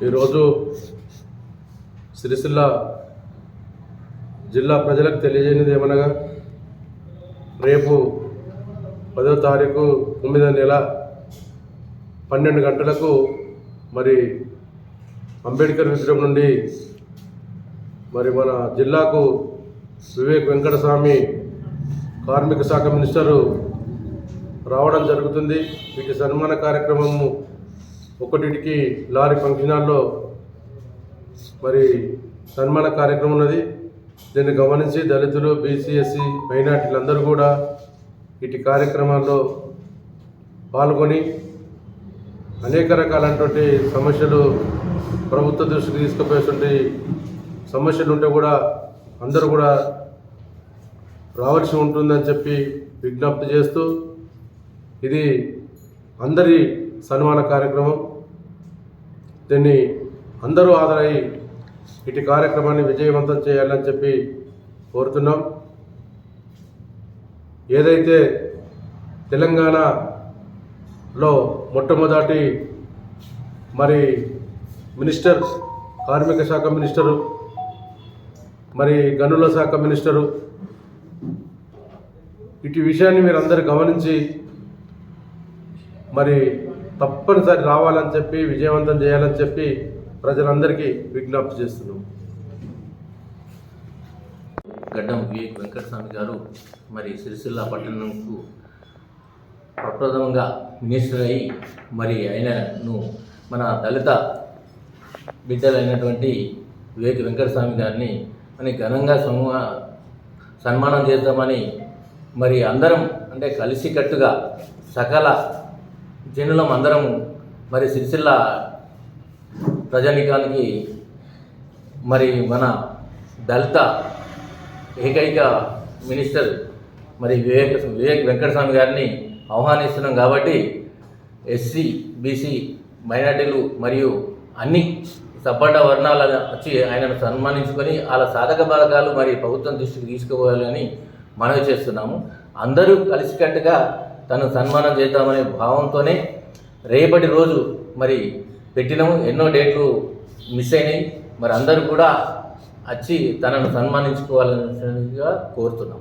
ఈరోజు సిరిసిల్ల జిల్లా ప్రజలకు తెలియజేయనిది ఏమనగా రేపు 10వ తారీఖు 9వ నెల 12 గంటలకు మరి అంబేద్కర్ విగ్రహం నుండి మరి మన జిల్లాకు వివేక్ వెంకటస్వామి కార్మిక శాఖ మినిస్టరు రావడం జరుగుతుంది. వీటి సన్మాన కార్యక్రమము 1కి లారీ ఫంక్షన్ హాల్లో మరి సన్మాన కార్యక్రమం ఉన్నది. దీన్ని గమనించి దళితులు, బీసీ, ఎస్సీ, మైనార్టీలందరూ కూడా ఇటు కార్యక్రమాల్లో పాల్గొని అనేక రకాలైనటువంటి సమస్యలు ప్రభుత్వ దృష్టికి తీసుకుపోయేటువంటి సమస్యలు ఉంటే కూడా అందరూ కూడా రావాల్సి ఉంటుందని చెప్పి విజ్ఞప్తి చేస్తూ ఇది అందరి సన్మాన కార్యక్రమం. దీన్ని అందరూ హాజరై ఇటు కార్యక్రమాన్ని విజయవంతం చేయాలని చెప్పి కోరుతున్నాం. ఏదైతే తెలంగాణలో మొట్టమొదటి మరి మినిస్టర్, కార్మిక శాఖ మినిస్టరు, మరి గనుల శాఖ మినిస్టరు, ఇటు విషయాన్ని మీరు అందరూ గమనించి మరి తప్పనిసరి రావాలని చెప్పి విజయవంతం చేయాలని చెప్పి ప్రజలందరికీ విజ్ఞప్తి చేస్తున్నాం. గడ్డం వివేక్ వెంకటస్వామి గారు మరి సిరిసిల్ల పట్టణంకు ప్రప్రథమంగా మినిస్టర్ అయి మరి ఆయనను మన దళిత బిడ్డలైనటువంటి వివేక్ వెంకటస్వామి గారిని మరి ఘనంగా సన్మానం చేద్దామని మరి అందరం అంటే కలిసికట్టుగా సకల జనులం అందరం మరి సిరిసిల్ల ప్రజానీకానికి మరి మన దళిత ఏకైక మినిస్టర్ మరి వివేక్ వెంకటస్వామి గారిని ఆహ్వానిస్తున్నాం. కాబట్టి ఎస్సీ, బీసీ, మైనార్టీలు మరియు అన్ని సబ్బండ వర్ణాల వచ్చి ఆయనను సన్మానించుకొని వాళ్ళ సాధక బాధకాలు మరి ప్రభుత్వం దృష్టికి తీసుకుపోవాలని మనవి చేస్తున్నాము. అందరూ కలిసికట్టుగా తను సన్మానం చేద్దామనే భావంతోనే రేపటి రోజు మరి పెట్టినాము. ఎన్నో డేట్లు మిస్ అయినాయి. మరి అందరూ కూడా వచ్చి తనను సన్మానించుకోవాలని కోరుతున్నాం.